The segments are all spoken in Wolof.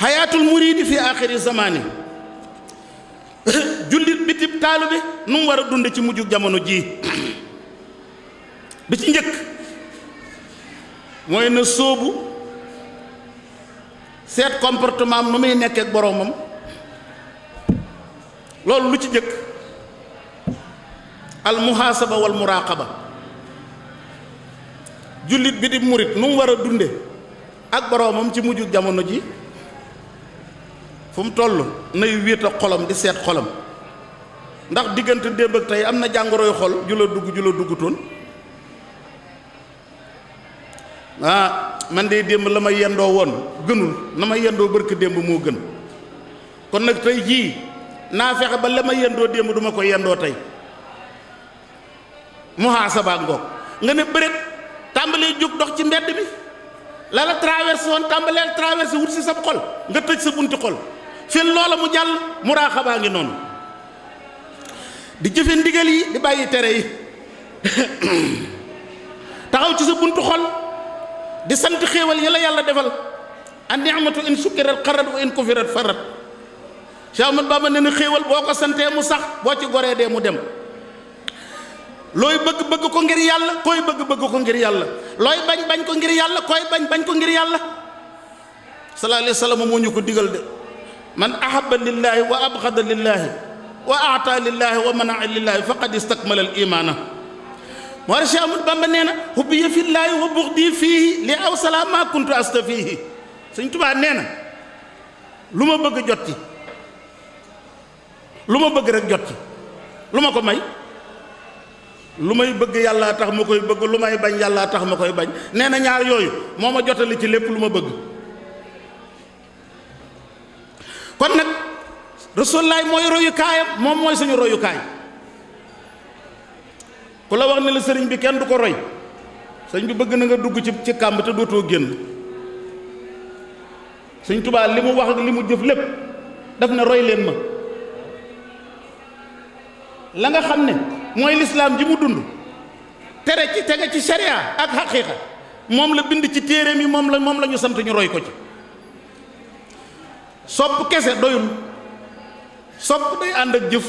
xayaatul muriidi fi aaxiri zamaani jullit bitib taalu bi nu mu war a dund ci mujjug jamono ji bi ci njëkk mooy na sóobu seet comportement am nu muy nekkee ak boroomam loolu lu ci njëkk al muhaasaba wal muraqaba jullit bi di murit nu mu war a dunde ak boroomam ci mujjug jamono ji fu mu toll nay wéet ak xolam di seet xolam ndax diggante démb ak tey am na jàngoroy xol ju la duggutoon man de démb la ma yendoo woon gënul na ma yendoo barki démb moo gën kon nag tey jii naa fexe ba la ma yendoo démb duma ko yendoo tey muhaasaba ngoog nga ne bëreet tàmbalee jóg dox ci mbedd bi la la traversé woon tàmbaleel traversé wut si sa xol nga tëj sa bunti xol fii loola mu jàll muraaxabaa ngi noonu di jëfe ndigal yi di bàyyi tere yi taxaw ci sa buntu xol di sant xéewal yi la yàlla defal an ni'matu in sukkirat xarat wa in kufirat farat Cheikh Ahmad Bamba nee na xéewal boo ko santee mu sax boo ci goree dee mu dem looy bëgg ko ngir yàlla koy bëgg ko ngir yàlla looy bañ ko ngir yàlla koy bañ ko ngir yàlla sallallahu alayhi wa sallam moo ñu ko digal de man ahabba lillahi wa abghada lillahi wa a'ta lillahi wa mana'a lillahi faqad istakmala al imana moo tax Cheikh Ahmad Bamba nee na hubbiya fillahi wa bughdi fihi li awsala ma kuntu astafihi Sëñ Tuubaa nee na lu ma bëgg jot ci lu ma bëgg rek jot ci lu ma ko may lu may bëgg yàlla tax ma koy bëgg lu may bañ yàlla tax ma koy bañ nee na ñaar yooyu moo ma jotali ci lépp lu ma bëgg kon nag Rasulullaay mooy royukaayam moom mooy suñu royukaay ku la wax ne la sëriñ bi kenn du ko roy sëriñ bi bëgg na nga dugg ci kàmb te dootoo génn Sëriñ Tuubaa li mu wax ak li mu jëf lépp daf ne roy leen ma la nga xam ne mooy lislaam ji mu dund tege ci sharia ak xaqiiqa moom la bind ci téeréem yi moom la ñu sant ñu roy ko ci sopp kese doyul sopp day ànd ak jëf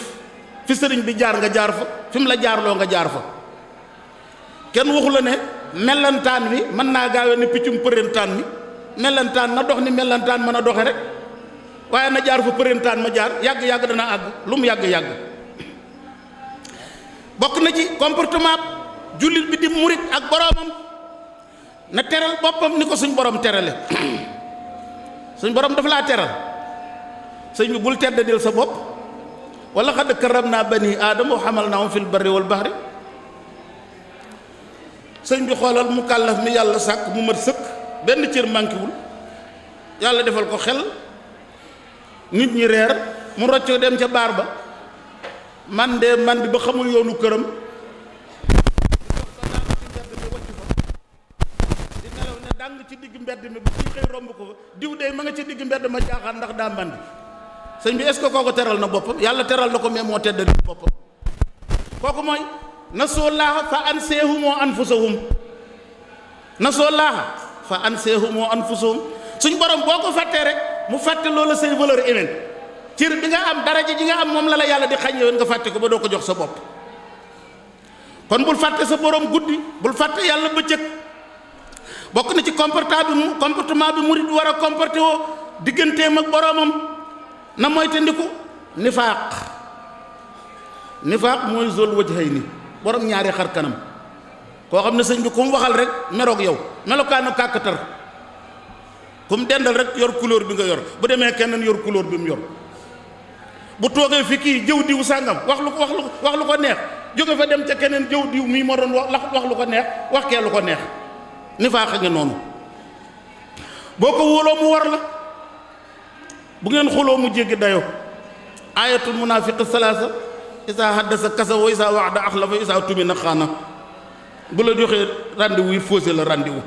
fi sëriñ bi jaar nga jaar fa fi mu la jaarloo nga jaar fa kenn waxu la ne mellantaan wi mën naa gaawe ne piccum përentaan mi mellantaan na dox ni mellantaan mën a doxe rek waaye na jaar fa përentaan ma jaar yàgg-yàgg dana àgg lu mu yàgg-yàgg bokk na ci comportement jullit bi di murit ak boroomam na teral boppam ni ko suñ borom terale suñ borom dafa laa teral sëñ bi bul teddadil sa bopp wala xad karramnaa bani aadama wa hamalnaahum fil barri wal bahri sëñ bi xoolal mu kàllaf mi yàlla sàkk mu mat sëkk benn cër mànkiwul yàlla defal ko xel nit ñi reer mu roccoo dem ca baar ba man de man bi ba xamul yoonu këram di nelaw ne dàng ci digg mbedd mi bu ci xëy romb ko fa diw de ma nga ci digg mbedd ma jaaxaan ndax daa mandi sëñ bi est-ce que kooku teral na boppam yàlla teral na ko mais moo teddal boppam kooku mooy nasoollaaha fa anseehumoo anfusahum nasoollaaha fa anseehumoo anfusahum suñ borom boo ko fàttee rek mu fàtte loola say valeur humaine cër bi nga am daraja ji nga am moom la yàlla di xañ yoon nga fàtte ko ba doo ko jox sa bopp kon bul fàtte sa borom guddi bul fàtte yàlla bëccëg bokk na ci comportement bi murid war a comporté woo digganteem ak boromam na moytandiku nifaaq mooy zul wajhayni borom ñaari xar kanam koo xam ne sëñ bi ku mu waxal rek meroog yow melokaanu kàkkatar ku mu dendal rek yor couleur bi nga yor bu demee keneen yor couleur bi mu yor bu toogee fi kii jëw diw sàngam wax lu ko neex jóge fa dem ca keneen jëw diw mii moo doon wax lu ko neex wax kee lu ko neex nifaaq nga noonu boo ko wóoloo mu war la bu ngeen xuloo mu jéggi dayo ayatul munaafiq salaasa isa haddasa kasa wa isa waxda axlafa isa tumina xaana bu la joxee rendez-vous yi faussé la rendez-vous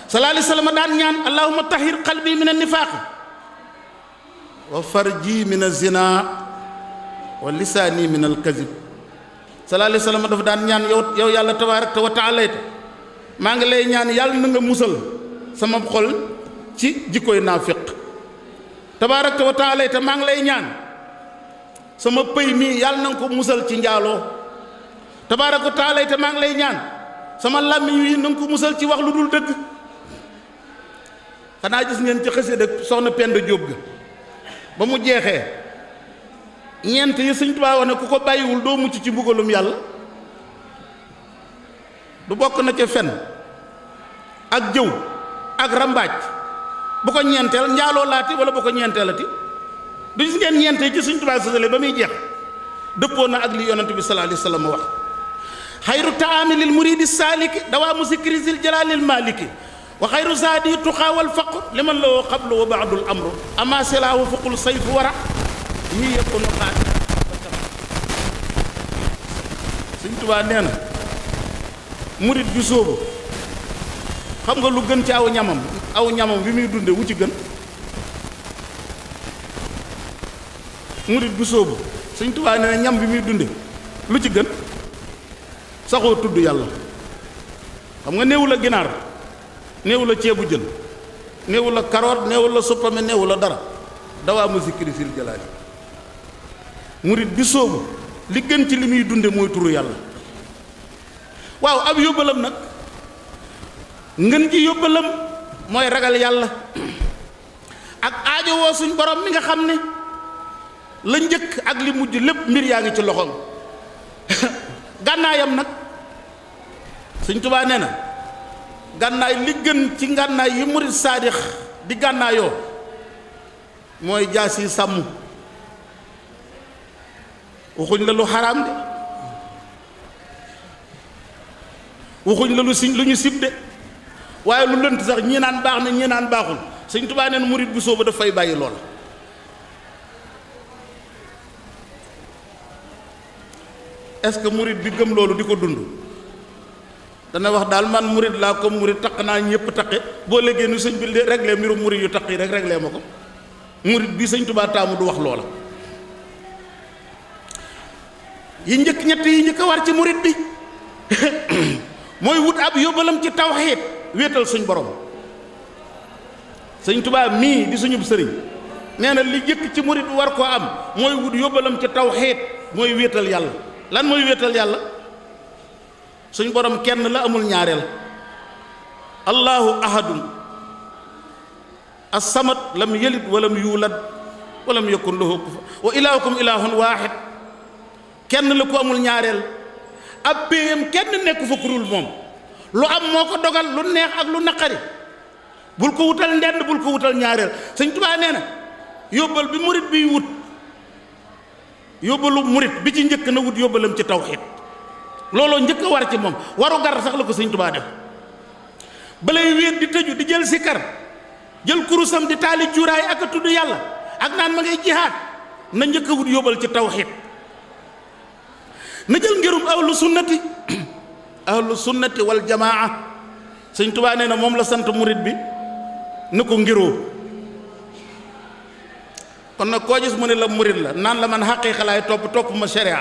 sallallahu alayhi wa sallam daan ñaan allahumma tahhir qalbi min an-nifaaq wa farji min az-zina wa lisaani min al-kazib sallallahu alayhi wa sallam dafa daan ñaan yow yàlla tabaaraka wa taala maa ngi lay ñaan yàlla na nga musal sama xol ci jikkoy naafiq tabaaraka wa taala te maa ngi lay ñaan sama pëy mii yàlla na nga ko musal ci njaaloo tabaaraka wa taala te maa ngi lay ñaan sama làmmiñ wi na nga ko musal ci wax lu dul dëgg. xanaa gis ngeen ci xasida soxna Penda Jóob ga ba mu jeexee ñeent yi Sëñ Tuubaa wax ne ku ko bàyyiwul doo mucc ci mbugalum yàlla du bokk na ca fen ak jëw ak rambaaj bu ko ñeenteel njaaloo laati wala bu ko ñeenteelati du gis ngeen ñeent yi ci Sëñ Tuubaa sësale ba muy jeex dëppoo na ak li yonent bi sallallahu alayhi wa sallam wax xayru taami lil muridi saaliki dawaamu sikri zil jalaalil maaliki wa xayru zaadi tuqaawal faqr liman loo xablu wa baadul amru ama silaahu fuqul sayfu wara ñii yëpp nu xaat Sëñ Tuubaa nee na murid bi sóobu xam nga lu gën ci aw ñamam bi muy dunde wu ci gën murid bi sóobu Sëñ Tuubaa nee na ñam bi muy dunde lu ci gën saxoo tudd yàlla xam nga néewu la ginaar néewu la ceebu jën néewu la carotte néewu la suppame néewu la dara dawaa mu zikri sil jalaali murit bi soobu li gën ci li muy dunde mooy turu yàlla waaw ab yóbbalam nag ngën ji yóbbalam mooy ragal yàlla ak aajowoo suñ borom mi nga xam ne la njëkk ak li mujj lépp mbir yaa ngi ci loxoom gànnaayam nag Sëñ Tuubaa nee na gànnaay li gën ci gànnaay yi murit saadix di gànnaayoo mooy jaasi sàmm waxuñ la lu xaraam de waxuñ la lu ñu sib de waaye lu lënt sax ñii naan baax na ñii naan baaxul Sëñ Tuubaa neen murit bu sooba daf fay bàyyi loola est-ce que murit bi gëm loolu di ko dund dana wax daal man murit laa comme murit taq naa ñëpp taqe boo léegi nu sëñ bi réglé mbirum murit yu taq yi rek réglé ma ko murit bi Sëñ Tuubaa taamu du wax loola yi njëkk ñett yi njëkk a war ci murit bi mooy wut ab yóbbalam ci tawxiid wéetal suñ borom Sëñ Tuubaa mii di suñub sëriñ nee na li njëkk ci murit bi war koo am mooy wut yóbbalam ci tawxiid mooy wéetal yàlla lan mooy wéetal yàlla suñ borom kenn la amul ñaareel allahu ahadun as-samad lam yalid walam yuulad walam yakun lahu kufuwan wa ilaahukum ilaahun waahid kenn la ku amul ñaareel ab péyam kenn nekku fa kurul moom lu am moo ko dogal lu neex ak lu naqari bul ko wutal ndend bul ko wutal ñaareel Sëñ Tuubaa nee na yóbbal bi murit biy wut yóbbalu murit bi ci njëkk na wut yóbbalam ci tawxiid looloo njëkk a war ci moom waru gar sax la ko Sëñ Tuubaa def balay wéet di tëju di jël sikar jël kurusam di taali cuuraay ak a tudd yàlla ak naan ma ngay jihaad na njëkk a wut yóbbal ci tawxiid na jël ngirum ahlu sunnati wal jamaa Sëñ Tuubaa nee na moom la sant murit bi na ko ngiroo kon nag koo gis mu ne la murit la naan la man xaqiiqa laay topp ma sharia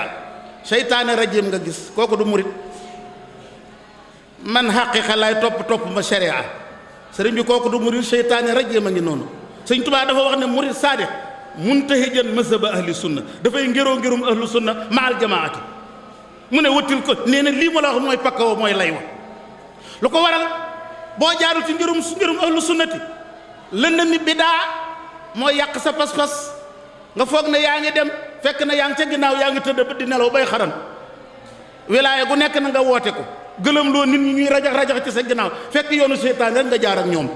seytaane rajim nga gis kooku du murit man xaqiiqa laay topp ma sharia sëriñ bi kooku du murit seytaane rajim a ngi noonu Sëñ Tuubaa dafa wax ne murit saadiq muntahijan mazhaba ahli sunna dafay ngiroo ngirum ahlu sunna ma al jamaati mu ne wëttil ko nee na lii ma la wax mooy pakkawo mooy lay wa lu ko waral boo jaarul ci ngirum ahlu sunnati lënd mi bidaa mooy yàq sa pas-pas nga foog ne yaa ngi dem fekk na yaa ngi ca ginnaaw yaa ngi tëdd ba di nelaw bay xaran wilaaya gu nekk na nga woote ko gëlëm loo nit ñi ñuy rajax ci sa ginnaaw fekk yoonu seytaan rek nga jaar ak ñoom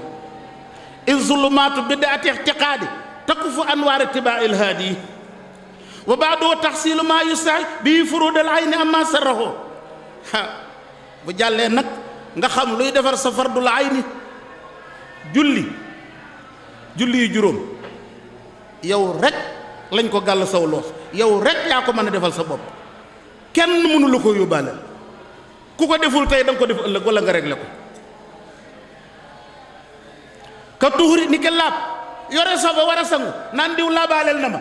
iz zulumaatu bid'ati i'tiqaadi takufu anwaar ittiba'il haadi wa ba'du tahsilu ma yusa'i bi furudal ayni amma sarrahu bu jàllee nag nga xam luy defar sa fardul ayni julli yu juróom yow rek lañ ko gàll saw loos yow rek yaa ko mën a defal sa bopp kenn mënu la ko yóbbaale ku ko deful tey da nga ko def ëllëg wala nga réglé ko ka tuxuri ni ke laab yore soba war a sangu naan diw laabaaleel na ma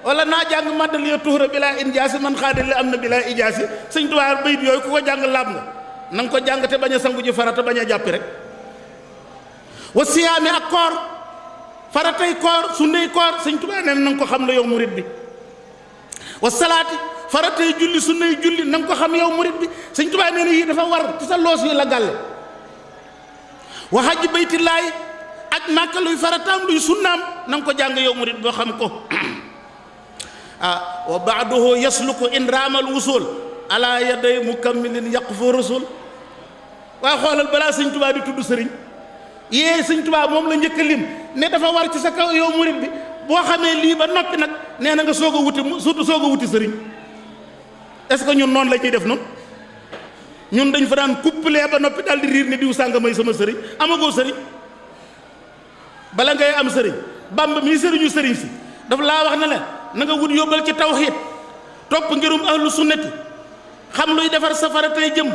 wala naa jàng maddal yo tuxura bilaa injaasi man xaadali am na bilaa ijaasi Sëñ Tuubaa bayit yooyu ku ko jàng laab nga na nga ko jàng te bañ a sangu ji farata bañ a jàppi rek wa siyaami ak koor faratay koor sunnay koor sëñ Tuubaa nee na nga ko xam la yow murit bi wa salaati faratay julli sunnay julli na nga ko xam yow murit bi sëñ Tuubaa nee na yii dafa war ci sa loos yi la gàlle wa hajji baytillaahi aj Màkka luy farataam luy sunnaam na nga ko jàng yow murit boo xam ko wa ba'duhu yasluku in raamal wusul ala yaday mukammilin yaqfu rasul waaye xoolal balaa sëñ Tuubaa di tudd sëriñ yee sëñ Tuubaa moom la njëkk a lim ne dafa war ci sa kaw yow murit bi boo xamee lii ba noppi nag nee na nga soog a wuti surtout soog a wuti sëriñ est-ce que ñun noonu la ñuy def noonu ñun dañ fa daan couplé ba noppi daal di riir ne diw sànga may sama sëriñ amagoo sëriñ bala ngay am sëriñ Bàmba mii sëriñu sëriñ si dafa laa wax ne la na nga wut yóbbal ci tawxiid topp ngirum ahlu sunnati xam luy defar sa faratay jëm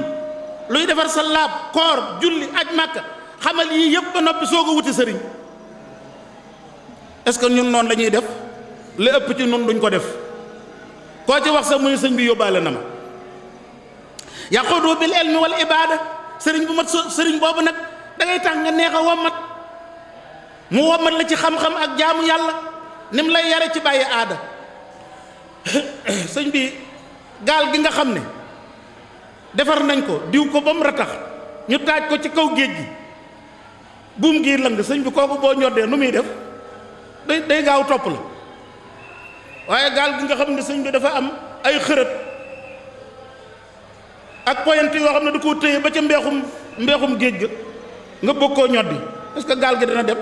luy defar sa laab koor julli aj Màkka xamal yii yëpp ba noppi soog a wuti sëriñ est-ce que ñun noonu la ñuy def li ëpp ci ñun duñ ko def koo ci wax sax muy sëñ bi yóbbaale na ma yaqudu bil ilmi wal ibada sëriñ bu mat sëriñ boobu nag da ngay tax nga neex a wommat mu wommat la ci xam-xam ak jaamu yàlla ni mu lay yare ci bàyyi aada sëñ bi gaal gi nga xam ne defar nañ ko diw ko ba mu ratax ñu taaj ko ci kaw géej gi buum gi lang sëñ bi kooku boo ñoddee nu muy def day gaaw topp la waaye gaal gi nga xam ne sëñ bi dafa am ay xërët ak poyante yoo xam ne da koo téye ba ca mbeexum géej ga nga bëgg koo ñoddi est-ce que gaal gi dana dem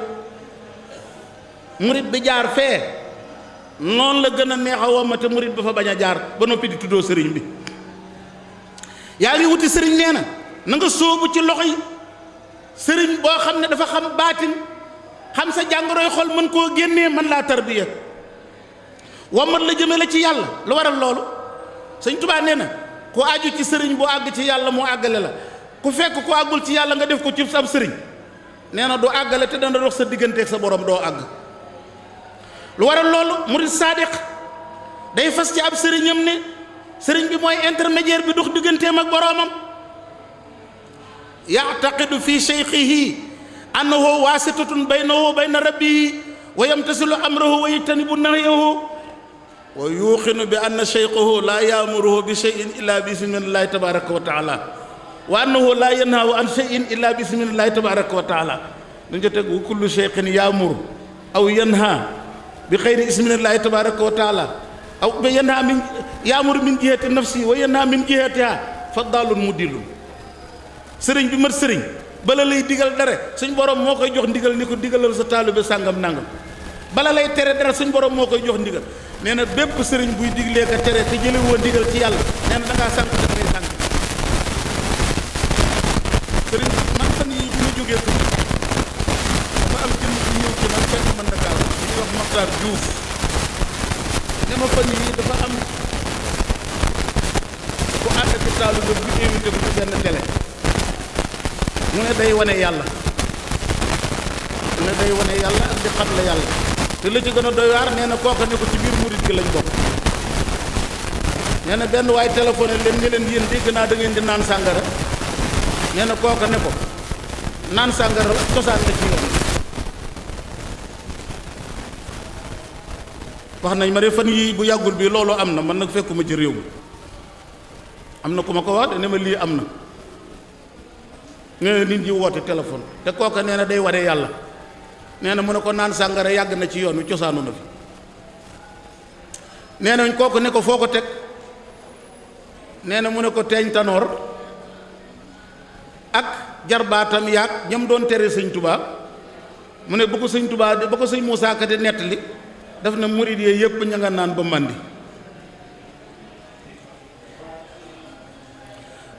murit bi jaar fee noonu la gën a neex a womate murit ba fa bañ a jaar ba noppi di tuddoo sëriñ bi yaa ngi wuti sëriñ nee na nga sóobu ci loxo yi sëriñ boo xam ne dafa xam baatin xam sa jàngoroy xol mën koo génnee mën laa tarbiya womat la jëme la ci yàlla lu waral loolu sëñ Tuubaa nee na ku aju ci sëriñ boo àgg ci yàlla mu àggale la ku fekk ku àggul ci yàlla nga def ko ci sab sëriñ nee na du àggale te dana dox sa digganteeg sa borom doo àgg lu waral loolu murid saadiq day fas ci ab sëriñam ne sëriñ bi mooy intermédiaire bi dox digganteem ak boroomam ya'taqidu fi shaykhihi annahu waasitatun baynahu wa bayna rabbihi wa yamtasilu amrahu wa yajtanibu nahyahu wa yuqinu bi anna shaykhahu la ya'muruhu bi shay'in illa bi ismillahi tabaraka wa ta'ala wa annahu la yanhahu an shay'in illa bi ismillahi tabaraka wa ta'ala dañ ko teg wa kullu shaykhin ya'muru aw yanha bi xayri ismillahi tabaraka wa ta'ala aw bi yanha min ya'muru min jihati nafsi wa yanha min jihatiha fa daalun mudillun sëriñ bi mat sëriñ bala lay digal dara suñ borom moo koy jox ndigal ni ko digalal sa taalibe sàngam nangam bala lay tere dara suñ borom moo koy jox ndigal nee na bépp sëriñ buy diglee ka tere te jële woo ndigal ci yàlla nee na da ngaa sànq da ngay sànq sëriñ man fan yi bu ñu jógee ko dafa am jëmm bu ñëw ci man fekk mën na gaaw ñuy wax Mokhtar Diouf ne ma fan yi dafa am ku ànd ak taalibe bu invité ko ci benn télé mu ne day wane yàlla ak di xam la yàlla te la ci gën a doy waar nee na kooka ne ko ci biir murit gi lañ bokk nee na benn waay téléphoné leen ne leen yéen dégg naa da ngeen di naan sàngara nee na kooka ne ko naan sàngara cosaan la ci yoon wax nañ ma de fan yii bu yàggul bi loolu am na man nag fekkuma ci réew mi am na ku ma ko wax ne ma lii am na nee na nit ñi woote téléphone te kooka nee na day wane yàlla nee na mu ne ko naan sàngara yàgg na ci yoon wi cosaanu na fi nee nañ kooku ne ko foo ko teg nee na mu ne ko teeñ tanoor ak jarbaatam yaag ñam doon tere sëñ Tuubaa mu ne bu ko sëñ Tuubaa ba ko sëñ Muusaa Ka di nettali daf na murid yi yëpp ña nga naan ba màndi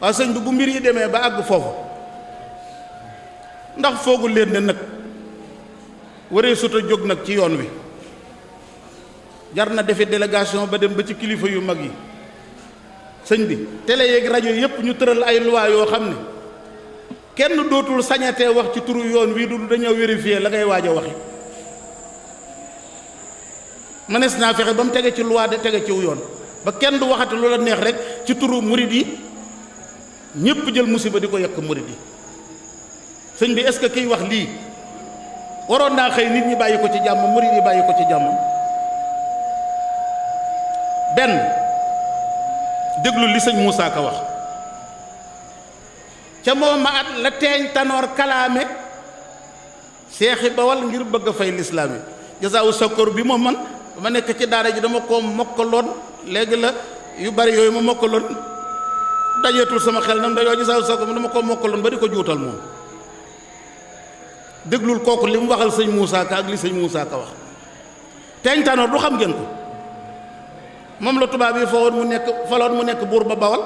waaw sëñ bi bu mbir yi demee ba àgg foofu ndax foogul leen ne nag waree sut a jóg nag ci yoon wi jar na defe délégation ba dem ba ci kilifa yu mag yi sëñ bi télé yeeg rajo yépp ñu tëral ay loi yoo xam ne kenn dootul sañatee wax ci turu yoon wi du dañoo vérifier la ngay waaj a waxi mënees naa fexe ba mu tege ci loi de tege ci yoon ba kenn du waxati lu la neex rek ci turu murid yi ñépp jël musiba di ko yekk murid yi sëñ bi est-ce que kiy wax lii waroon naa xëy nit ñi bàyyi ko ci jàmm, murid yi bàyyi ko ci jàmm. benn déglu li sëñ Moussa Ka wax ca moom ma at la teeñ tanoor kalaame seexi bawal ngir bëgg a fay lislaam yi jasaawu sakkoor bi moom man ma nekk ci daara ji dama ko mokkaloon, léegi la yu bari yooyu ma mokkaloon dajeetul sama xel nam da yoo jasaawu sakkoor dama ko mokkaloon ba di ko juutal moom. déglul kooku li mu waxal sëñ Moussa Ka ak li sëñ Moussa Ka wax. teeñ tanoor du xam ngeen ko, moom la tubaab yi faloon mu nekk buur ba bawal.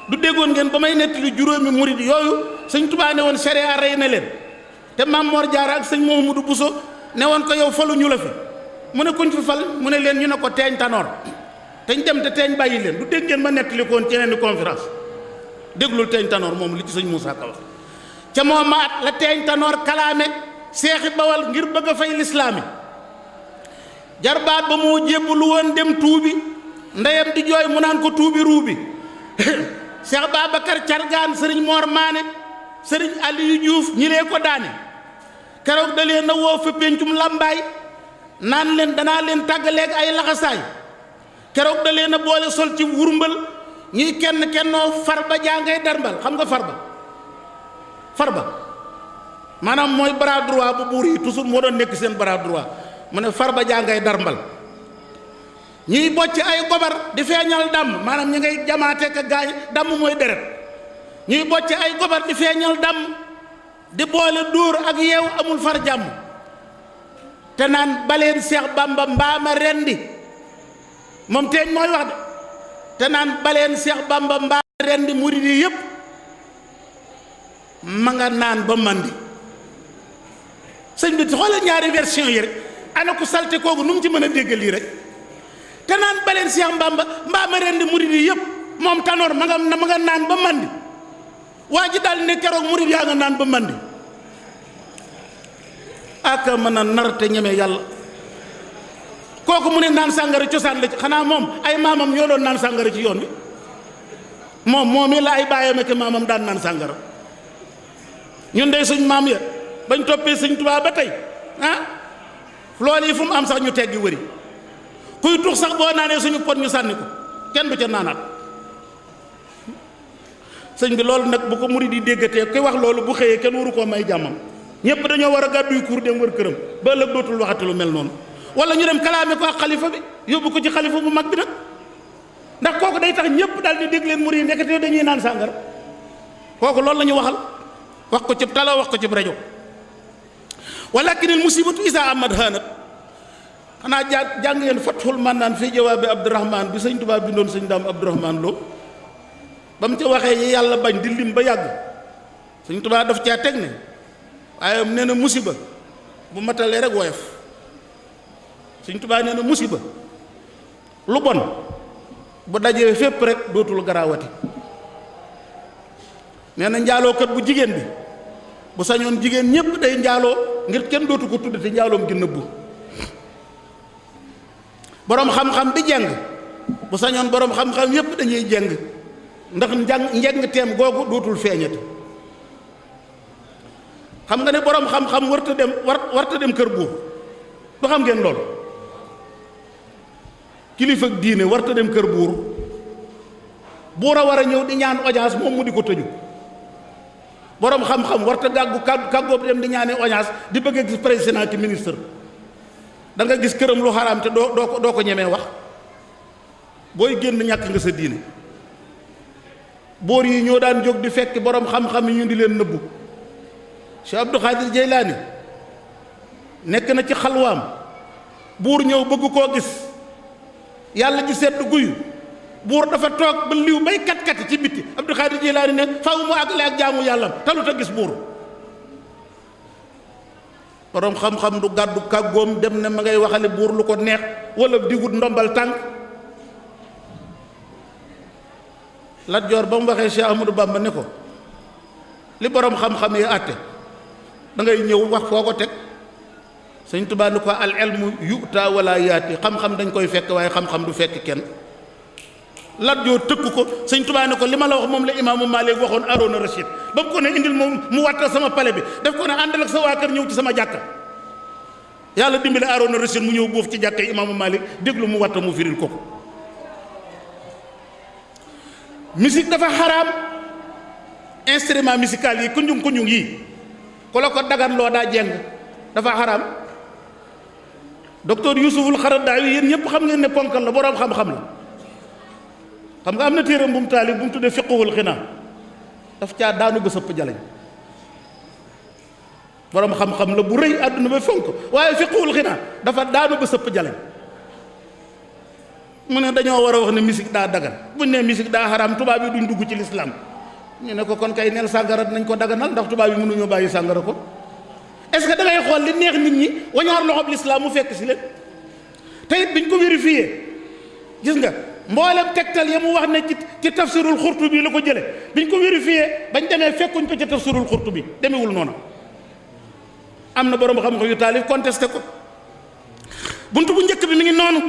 du déggoon ngeen ba may nettali juróomi murid yooyu sëñ Tuubaa ne woon sharia rey na leen, te Maam Mor Jaara ak sëñ Mouhamadou Bousso ne woon ko yow falu ñu la fi, mu ne kuñ fi fal mu ne leen ñu ne ko teeñ tanoor, teñ dem te teeñ bàyyi leen. du dégg ngeen ma nettali ko woon ci yeneen di conférence. déglul teeñ tanoor moom li ci sëñ Moussa Ka wax. ca moom ma at la teeñ tanoor kalaame seexi bawal ngir bëgg a fay lislaami, jarbaat ba moo jébbalu woon dem tuubi, ndeyam di jooy mu naan ko tuubi ruubi. Cheikh Babacar Cargaan sëriñ Mor Maane sëriñ Aliou Diouf ñi lee ko daane, keroog da leen a woo fa péncum làmbaay naan leen danaa leen tàggaleeg ay laxasaay, keroog da leen a boole sol ci wurmbal ñuy kenn kennoo Farba jàngay darmbal. xam nga Farba maanaam mooy bras droit bu buur yi, toujours moo doon nekk seen bras droit. mu ne Farba jàngay darmbal ñuy bocc ay gobar di feeñal dàmm, maanaam ñi ngay jamaate ka gaañ dàmm mooy deret. ñuy bocc ay gobar di feeñal dàmm di boole dóor ak yeew amul far jàmm, te naan baleen Seex Bamba mbaama rendi. moom teeñ mooy wax de, te naan baleen Seex Bamba mbaama rendi murid yi yépp ma nga naan ba mandi. sëñ bi xoolal ñaari version yi rek, ana ko salte kooku nu mu ci mën a dégg lii rek. te naan baleen Seex Bamba mbaama rendi murid yi yépp, moom tanoor ma nga naan ba mandi. waa ji daal ne keroog murid yaa nga naan ba mandi. aka mën a nar te ñeme yàlla. kooku mu ne naan sàngara cosaan la ci, xanaa moom ay maamam ñoo doon naan sàngara ci yoon wi. moom la ay baayam ak maamam daan naan sàngara. ñun dey suñ maam ya bañ toppee sëñ Tuubaa ba tey loolu yi fu mu am sax ñu teggi wëri. kuy tux sax boo naanee suñu pot ñu sànni ko, kenn du ca naanaat. sëñ bi loolu nag bu ko murid yi déggatee ki wax loolu bu xëyee kenn waru koo may jàmmam. ñëpp dañoo war a gàdduy kuur dem wër këram ba ëllëg dootul waxati lu mel noonu. wala ñu dem kalaame ko ak xalifa bi yóbbu ko ci xalifa bu mag bi nag, ndax kooku day tax ñëpp daal di dégg leen murid yi ndekete dañuy naan sàngara. kooku loolu la ñu waxal, wax ko ci tala wax ko ci rajo. walakin al musibatu isa amad hanat. xanaa jàng ngeen Fathul Mannaan fii jawaabi Abdourahman bi sëñ Tuubaa bindoon sëñ Daam Abdourahman Lo ba mu ca waxee yi yàlla bañ di lim ba yàgg sëñ Tuubaa daf caa teg ne waaye nee na musiba bu matalee rek woyof. sëñ Tuubaa nee na musiba lu bon bu dajee fépp rek dootul garaawati. nee na njaalookat bu jigéen bi bu sañoon jigéen ñépp day njaaloo ngir kenn dootu ko tuddati njaaloom gi nëbbu. boroom xam-xam bi jeng bu sañoon boroom xam-xam yépp dañuy jeng ndax njeng teem googu dootul feeñati. xam nga ne boroom xam-xam warta dem kër buur du xam ngeen loolu. kilifa ak diine warta dem kër buur a war a ñëw di ñaan audience moom mu di ko tëju. boroom xam-xam warta gàggu kàggoob dem di ñaane audience di bëgg a gis président ki ministre. da nga gis këram lu xaraam te doo ko ñemee wax. booy génn ñàkk nga sa diine. boor yi ñoo daan jóg di fekk boroom xam-xam yi ñu di leen nëbbu. Cheikh Abdou Khadir Jeylaani nekk na ci xalwaam buur ñëw bëgg koo gis yàlla ji sedd guyu buur dafa toog ba liw bay kat-kati ci bitti Abdou Khadir Jeylaani ne faw mu àggale ak jaamu yàllam talut a gis buur. boroom xam-xam du gàddu kàggoom dem ne ma ngay waxale buur lu ko neex wala di wut ndombal tànk. Lat Joor ba mu waxee Cheikh Ahmadou Bamba ne ko li boroom xam-xam yi àtte da ngay ñëw wax foo ko teg. Sëñ Tuubaa ni ko al ilmu yu'ta wala yaati, xam-xam dañ koy fekk waaye xam-xam du fekk kenn. Lat Joor tëkk ko sëñ Tuubaa ne ko li ma la wax moom la imaamu Maalik waxoon Aroona Rachid ba mu ko ne indil moom mu wattal sama pale bi daf ko ne àndal ak sa waa kër ñëw ci sama jàkka yàlla dimbale Aroona Rachid mu ñëw boofu ci jàkka yi imaamu Maalik déglu mu watta mu firil ko ko musique dafa xaraam instrument musical yi kunjung yi ku la ko dagan loo daa jeng dafa xaraam docteur Yuusuful Xaradaawi yéen ñëpp xam ngeen ne ponkal la boroom xam-xam la xam nga am na téeram bu mu taalif bu mu tuddee fiqhul xinaa daf caa daanu ba sëpp jaleñ boroom xam-xam la bu rëy àdduna ba fonk waaye fiqhul xinaa dafa daanu ba sëpp jaleñ mu ne dañoo war a wax ne musique daa dagan buñ ne musique daa xaraam tubaab yi duñ dugg ci lislaam ñu ne ko kon kay neel sàngara nañ ko daganal ndax tubaab yi mënuñoo bàyyi sàngara ko est-ce que da ngay xool li neex nit ñi wañaar loxob lislaam mu fekk si leen te it biñ ko vérifié gis nga mboolem tegtal ya mu wax ne ci tafsirul Xurtubi la ko jële biñ ko vérifié bañ demee fekkuñ ko ci tafsirul Xurtubi demewul noonu am na borom xam-xam yu taalif contesté ko buntu bu njëkk bi mi ngi noonu